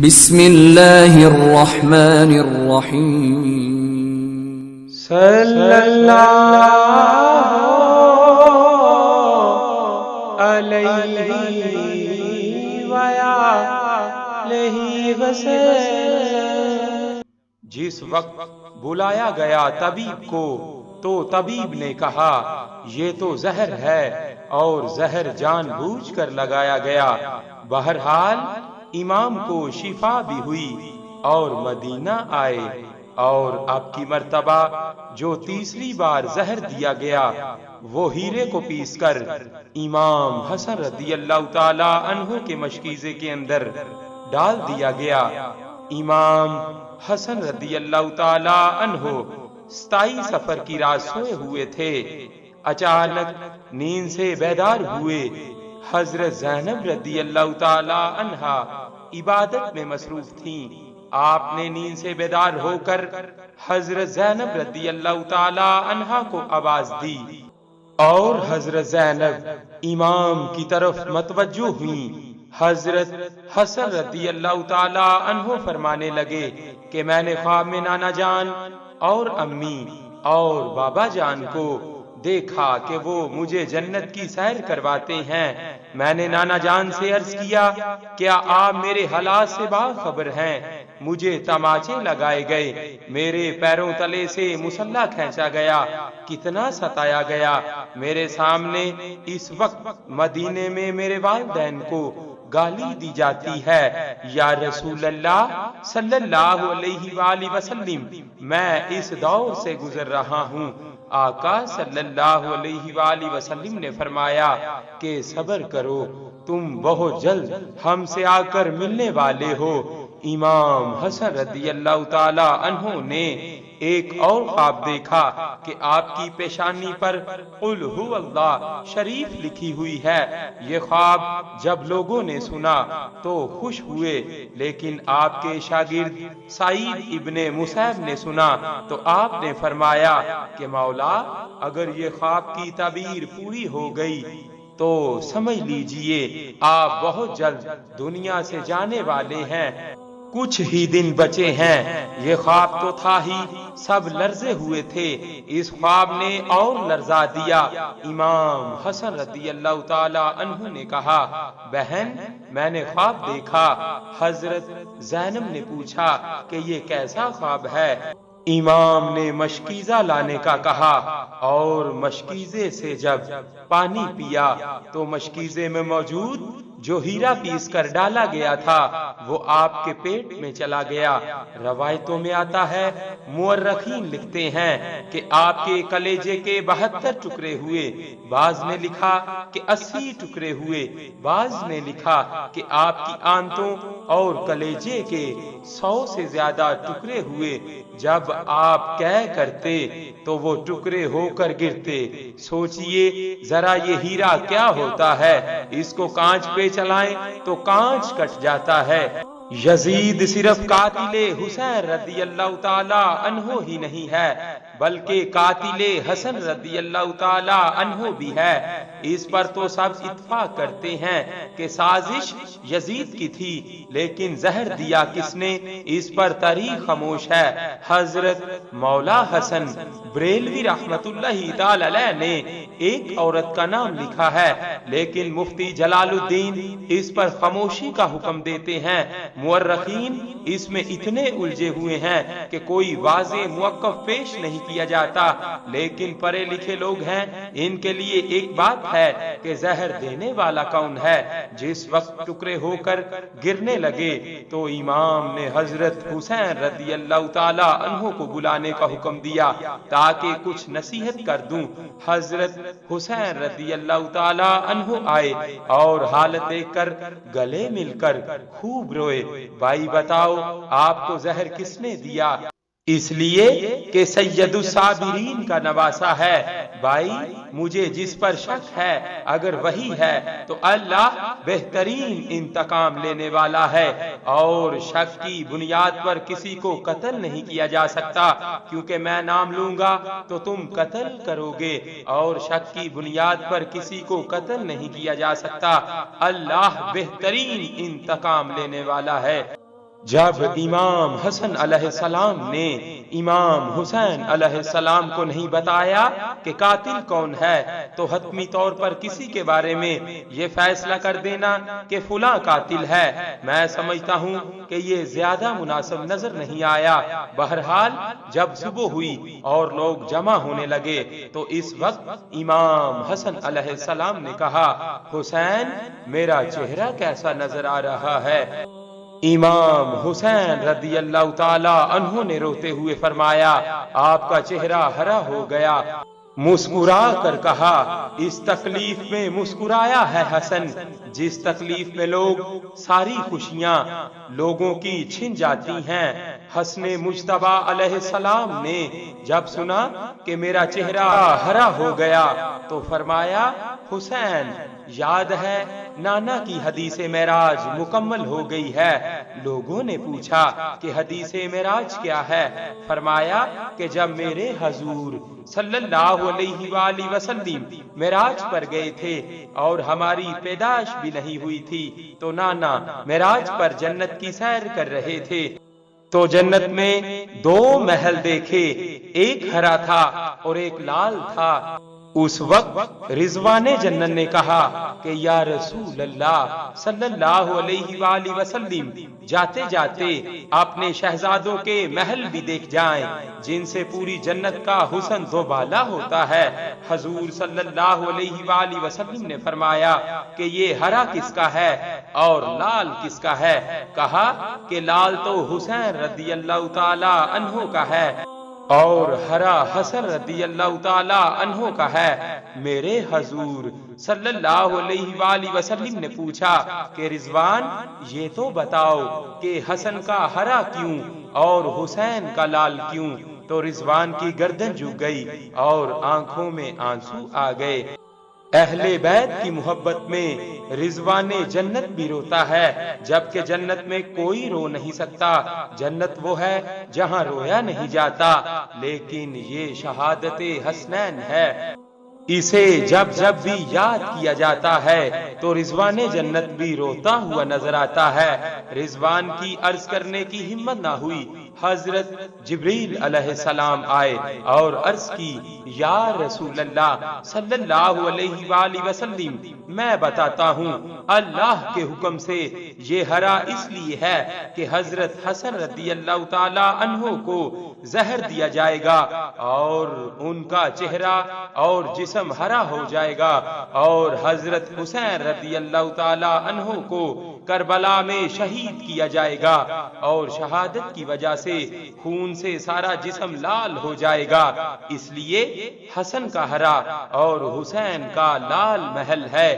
بسم اللہ الرحمن الرحیم صلی اللہ علیہ وآلہ وسلم۔ جس وقت بلایا گیا طبیب کو تو طبیب نے کہا یہ تو زہر ہے اور زہر جان بوجھ کر لگایا گیا۔ بہرحال امام کو شفا بھی ہوئی اور مدینہ آئے، اور اب کی مرتبہ جو تیسری بار زہر دیا گیا وہ ہیرے کو پیس کر امام حسن رضی اللہ تعالی عنہ کے مشکیزے کے اندر ڈال دیا گیا۔ امام حسن رضی اللہ تعالی عنہ 27 سفر کی رات سوئے ہوئے تھے، اچانک نیند سے بیدار ہوئے۔ حضرت زینب رضی اللہ تعالی عنہا عبادت میں مصروف تھیں۔ آپ نے نیند سے بیدار ہو کر حضرت زینب رضی اللہ تعالی عنہا کو آواز دی، اور حضرت زینب امام کی طرف متوجہ ہوئیں۔ حضرت حسن رضی اللہ تعالی عنہ فرمانے لگے کہ میں نے خواب میں نانا جان اور امی اور بابا جان کو دیکھا کہ وہ مجھے جنت کی سیر کرواتے ہیں۔ میں نے نانا جان سے عرض کیا کیا آپ میرے حالات سے باخبر ہیں؟ مجھے تماچے لگائے گئے، میرے پیروں تلے سے مسلح کھینچا گیا، کتنا ستایا گیا۔ میرے سامنے اس وقت مدینے میں میرے والدین کو گالی دی جاتی ہے۔ یا رسول اللہ صلی اللہ علیہ وآلہ وسلم، میں اس دور سے گزر رہا ہوں۔ آقا صلی اللہ علیہ وآلہ وسلم نے فرمایا کہ صبر کرو، تم بہت جلد ہم سے آ کر ملنے والے ہو۔ امام حسن رضی اللہ تعالی عنہ نے ایک اور خواب دیکھا کہ آپ کی پیشانی پر قل هو اللہ شریف لکھی ہوئی ہے۔ یہ خواب جب لوگوں نے سنا تو خوش ہوئے، لیکن آپ کے شاگرد سعید ابن مسیب نے سنا تو آپ نے فرمایا کہ مولا، اگر یہ خواب کی تعبیر پوری ہو گئی تو سمجھ لیجئے آپ بہت جلد دنیا سے جانے والے ہیں، کچھ ہی دن بچے ہیں۔ یہ خواب تو تھا ہی، سب لرزے ہوئے تھے۔ اس خواب نے اور لرزا دیا۔ امام حسن رضی اللہ تعالی عنہ نے کہا بہن، میں نے خواب دیکھا۔ حضرت زینب نے پوچھا کہ یہ کیسا خواب ہے؟ امام نے مشکیزہ لانے کا کہا، اور مشکیزے سے جب پانی پیا تو مشکیزے میں موجود جو ہیرا پیس کر ڈالا گیا تھا وہ آپ کے پیٹ میں چلا گیا۔ روایتوں میں آتا ہے، مورخین لکھتے ہیں کہ آپ کے کلیجے کے 72 ٹکڑے ہوئے، بعض نے لکھا کہ 80 ٹکڑے ہوئے، بعض نے لکھا کہ آپ کی آنتوں اور کلیجے کے 100 سے زیادہ ٹکڑے ہوئے۔ جب آپ کہہ کرتے تو وہ ٹکڑے ہو کر گرتے۔ سوچئے ذرا یہ ہیرا کیا ہوتا ہے، اس کو کانچ پہ چلائیں تو کانچ کٹ جاتا ہے۔ یزید صرف قاتل حسین رضی اللہ تعالی عنہ ہی نہیں ہے بلکہ قاتل حسن رضی اللہ تعالی عنہ بھی ہے۔ اس پر تو سب اتفاق کرتے ہیں کہ سازش یزید کی تھی، لیکن زہر دیا کس نے، اس پر تاریخ خاموش ہے۔ حضرت مولا حسن بریلوی رحمت اللہ تعالی علیہ نے ایک عورت کا نام لکھا ہے، لیکن مفتی جلال الدین اس پر خاموشی کا حکم دیتے ہیں۔ مورخین اس میں اتنے الجھے ہوئے ہیں کہ کوئی واضح موقف پیش نہیں کیا جاتا، لیکن پڑھے لکھے لوگ ہیں، ان کے لیے ایک بات ہے کہ زہر دینے والا کون ہے۔ جس وقت ٹکڑے ہو کر گرنے لگے تو امام نے حضرت حسین رضی اللہ تعالی عنہ کو بلانے کا حکم دیا تاکہ کچھ نصیحت کر دوں۔ حضرت حسین رضی اللہ تعالی عنہ آئے اور حالت دیکھ کر گلے مل کر خوب روئے۔ بھائی بتاؤ آپ کو زہر کس نے دیا؟ اس لیے کہ سید الصابرین کا نواسا ہے۔ بھائی مجھے جس پر شک ہے اگر وہی ہے تو اللہ بہترین انتقام لینے والا ہے، اور شک کی بنیاد پر کسی کو قتل نہیں کیا جا سکتا، کیونکہ میں نام لوں گا تو تم قتل کرو گے، اور شک کی بنیاد پر کسی کو قتل نہیں کیا جا سکتا۔ اللہ بہترین انتقام لینے والا ہے۔ جب امام حسن علیہ السلام نے امام حسین علیہ السلام کو نہیں بتایا کہ قاتل کون ہے تو حتمی طور پر کسی کے بارے میں یہ فیصلہ کر دینا کہ فلاں قاتل ہے، میں سمجھتا ہوں کہ یہ زیادہ مناسب نظر نہیں آیا۔ بہرحال جب صبح ہوئی اور لوگ جمع ہونے لگے تو اس وقت امام حسن علیہ السلام نے کہا، حسین میرا چہرہ کیسا نظر آ رہا ہے؟ امام حسین رضی اللہ تعالی عنہ نے روتے ہوئے فرمایا، آپ کا چہرہ ہرا ہو گیا۔ مسکرا کر کہا، اس تکلیف میں مسکرایا ہے حسن جس تکلیف میں لوگ ساری خوشیاں لوگوں کی چھن جاتی ہیں۔ حسن مجتبی علیہ السلام نے جب سنا کہ میرا چہرہ ہرا ہو گیا تو فرمایا، حسین یاد ہے نانا کی حدیث معراج مکمل ہو گئی ہے۔ لوگوں نے پوچھا کہ حدیث معراج کیا ہے؟ فرمایا کہ جب میرے حضور صلی اللہ علیہ وآلہ وسلم معراج پر گئے تھے اور ہماری پیدائش بھی نہیں ہوئی تھی تو نانا معراج پر جنت کی سیر کر رہے تھے تو جنت میں دو محل دیکھے، ایک ہرا تھا اور ایک لال تھا۔ اس وقت رضوان جنت نے کہا کہ یا رسول اللہ صلی اللہ علیہ وآلہ وسلم جاتے جاتے اپنے شہزادوں کے محل بھی دیکھ جائیں جن سے پوری جنت کا حسن دوبالا ہوتا ہے۔ حضور صلی اللہ علیہ وآلہ وسلم نے فرمایا کہ یہ ہرا کس کا ہے اور لال کس کا ہے؟ کہا کہ لال تو حسین رضی اللہ تعالی عنہ کا ہے اور ہرا حسن رضی اللہ تعالی عنہ کا ہے۔ میرے حضور صلی اللہ علیہ وآلہ وسلم نے پوچھا کہ رضوان یہ تو بتاؤ کہ حسن کا ہرا کیوں اور حسین کا لال کیوں؟ تو رضوان کی گردن جھک گئی اور آنکھوں میں آنسو آ گئے۔ اہل بیت کی محبت میں رضوان جنت بھی روتا ہے جبکہ جنت میں کوئی رو نہیں سکتا۔ جنت وہ ہے جہاں رویا نہیں جاتا، لیکن یہ شہادت حسنین ہے، اسے جب جب بھی یاد کیا جاتا ہے تو رضوان جنت بھی روتا ہوا نظر آتا ہے۔ رضوان کی عرض کرنے کی ہمت نہ ہوئی، حضرت جبریل علیہ السلام آئے اور عرض کی، یا رسول اللہ صلی اللہ علیہ وآلہ وسلم میں بتاتا ہوں، اللہ کے حکم سے یہ ہرا اس لیے ہے کہ حضرت حسن رضی اللہ تعالی عنہ کو زہر دیا جائے گا اور ان کا چہرہ اور جسم ہرا ہو جائے گا، اور حضرت حسین رضی اللہ تعالی عنہ کو کربلا میں شہید کیا جائے گا اور شہادت کی وجہ سے خون سے سارا جسم لال ہو جائے گا، اس لیے حسن کا ہرا اور حسین کا لال محل ہے۔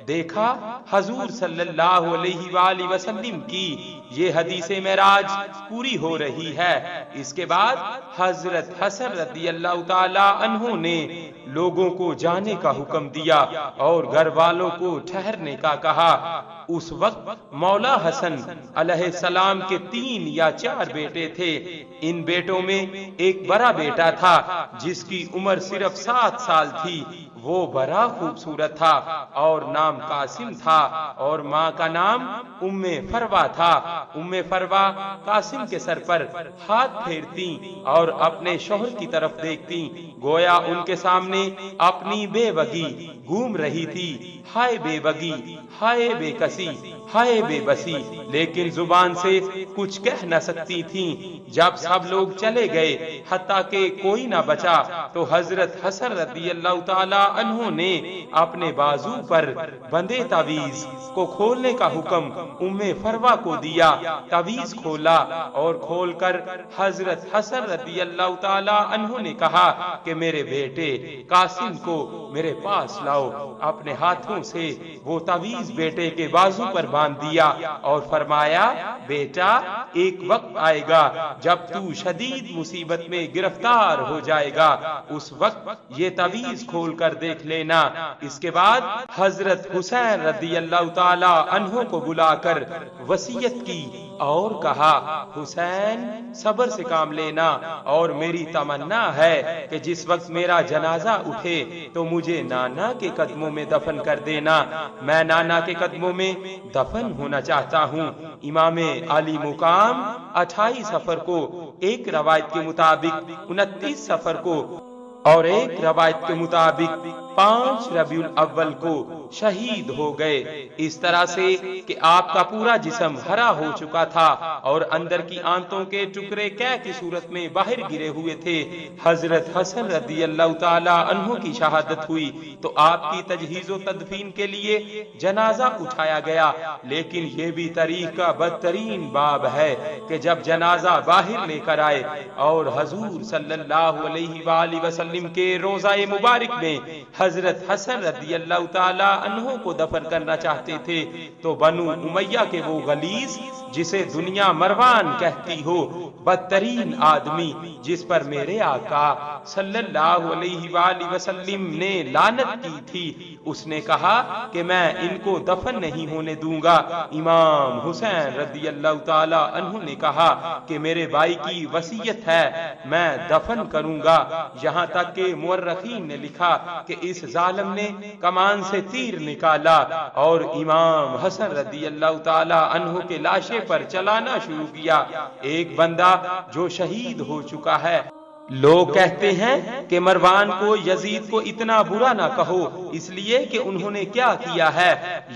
دیکھا حضور صلی اللہ علیہ وآلہ وسلم کی یہ حدیث معراج پوری ہو رہی ہے۔ اس کے بعد حضرت حسن رضی اللہ تعالی عنہ نے لوگوں کو جانے کا حکم دیا اور گھر والوں کو ٹھہرنے کا کہا۔ اس وقت مولا حسن علیہ السلام کے 3 یا 4 بیٹے تھے۔ ان بیٹوں میں ایک بڑا بیٹا تھا جس کی عمر صرف 7 سال تھی، وہ بڑا خوبصورت تھا اور نام قاسم تھا اور ماں کا نام ام فروا تھا۔ ام فروا قاسم کے سر پر ہاتھ پھیرتی اور اپنے شوہر کی طرف دیکھتی گویا ان کے سامنے اپنی بے وگی گھوم رہی تھی۔ ہائے بے وگی، ہائے بے کسی، ہائے بے بسی، لیکن زبان سے کچھ کہہ نہ سکتی تھیں۔ جب سب لوگ چلے گئے حتیٰ کہ کوئی نہ بچا تو حضرت حسن رضی اللہ تعالی عنہ نے اپنے بازو پر بندے تعویذ کو کھولنے کا حکم ام فروا کو دیا۔ تعویذ کھولا اور کھول کر حضرت حسن رضی اللہ تعالی عنہ نے کہا کہ میرے بیٹے قاسم کو میرے پاس لاؤ۔ اپنے ہاتھوں سے وہ تعویذ بیٹے کے بازو پر باندھ دیا اور فرمایا، بیٹا ایک وقت آئے گا جب تو شدید مصیبت میں گرفتار ہو جائے گا، اس وقت یہ تعویذ کھول کر دیکھ لینا۔ اس کے بعد حضرت حسین رضی اللہ تعالی عنہ کو بلا کر وصیت کی اور کہا حسین صبر سے کام لینا، اور میری تمنا ہے کہ جس وقت میرا جنازہ اٹھے تو مجھے نانا کے قدموں میں دفن کر دینا، میں نانا کے قدموں میں دفن ہونا چاہتا ہوں۔ امام علی مقام 28 صفر کو، ایک روایت کے مطابق 29 صفر کو اور ایک روایت کے مطابق 5 ربیع الاول کو شہید ہو گئے، اس طرح سے کہ آپ کا پورا جسم ہرا ہو چکا تھا اور اندر کی آنتوں کے ٹکڑے قے کی صورت میں باہر گرے ہوئے تھے۔ حضرت حسن رضی اللہ تعالی عنہ کی شہادت ہوئی تو آپ کی تجہیز و تدفین کے لیے جنازہ اٹھایا گیا، لیکن یہ بھی تاریخ کا بدترین باب ہے کہ جب جنازہ باہر لے کر آئے اور حضور صلی اللہ علیہ وآلہ وسلم کے روضہ مبارک میں حضرت حسن رضی اللہ تعالی عنہ کو دفن کرنا چاہتے تھے تو بنو امیہ کے وہ غلیظ، جسے دنیا مروان کہتی ہو، بدترین آدمی جس پر میرے آقا صلی اللہ علیہ وآلہ وسلم نے لعنت کی تھی، اس نے کہا کہ میں ان کو دفن نہیں ہونے دوں گا۔ امام حسین رضی اللہ تعالی عنہ نے کہا کہ میرے بھائی کی وصیت ہے، میں دفن کروں گا، یہاں تک کہ مورخین نے لکھا کہ اس ظالم نے کمان سے تیر نکالا اور امام حسن رضی اللہ تعالی عنہ کے لاشے پر چلانا شروع کیا۔ ایک بندہ جو شہید ہو چکا ہے، لوگ کہتے ہیں کہ مروان کو، یزید کو اتنا برا نہ کہو، اس لیے کہ انہوں نے کیا کیا ہے،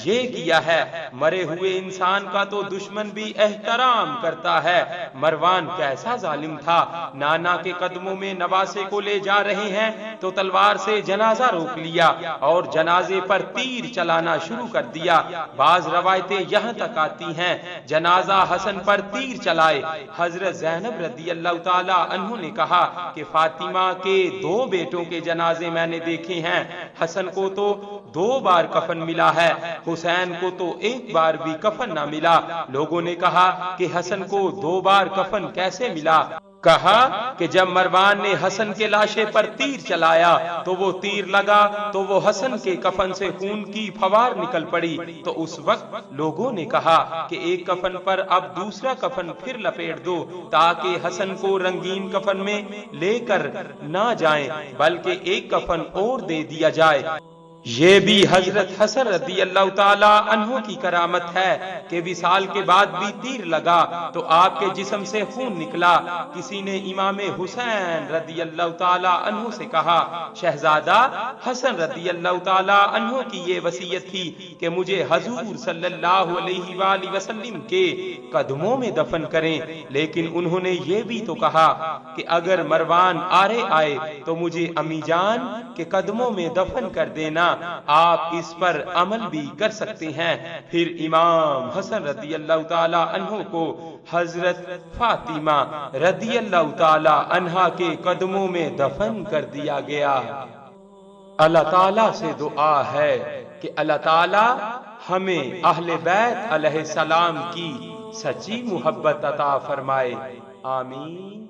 یہ کیا ہے، مرے ہوئے انسان کا تو دشمن بھی احترام کرتا ہے۔ مروان کیسا ظالم تھا، نانا کے قدموں میں نواسے کو لے جا رہے ہیں تو تلوار سے جنازہ روک لیا اور جنازے پر تیر چلانا شروع کر دیا۔ بعض روایتیں یہاں تک آتی ہیں جنازہ حسن پر تیر چلائے۔ حضرت زینب رضی اللہ تعالی عنہ نے کہا کہ فاطمہ کے 2 بیٹوں کے جنازے میں نے دیکھے ہیں، حسن کو تو 2 بار کفن ملا ہے، حسین کو تو 1 بار بھی کفن نہ ملا۔ لوگوں نے کہا کہ حسن کو 2 بار کفن کیسے ملا؟ کہا کہ جب مروان نے حسن کے لاشے پر تیر چلایا تو وہ تیر لگا تو وہ حسن کے کفن سے خون کی فوار نکل پڑی، تو اس وقت لوگوں نے کہا کہ ایک کفن پر اب دوسرا کفن پھر لپیٹ دو تاکہ حسن کو رنگین کفن میں لے کر نہ جائیں بلکہ ایک کفن اور دے دیا جائے۔ یہ بھی حضرت حسن رضی اللہ تعالی عنہ کی کرامت ہے کہ وصال کے بعد بھی تیر لگا تو آپ کے جسم سے خون نکلا۔ کسی نے امام حسین رضی اللہ تعالی عنہ سے کہا، شہزادہ حسن رضی اللہ تعالی عنہ کی یہ وصیت تھی کہ مجھے حضور صلی اللہ علیہ وآلہ وسلم کے قدموں میں دفن کریں، لیکن انہوں نے یہ بھی تو کہا کہ اگر مروان آرے آئے تو مجھے امی جان کے قدموں میں دفن کر دینا، آپ اس پر عمل بھی کر سکتے ہیں۔ پھر امام حسن رضی اللہ تعالی عنہ کو حضرت فاطمہ رضی اللہ تعالی عنہا کے قدموں میں دفن کر دیا گیا۔ اللہ تعالیٰ سے دعا ہے کہ اللہ تعالیٰ ہمیں اہل بیت علیہ السلام کی سچی محبت عطا فرمائے، آمین۔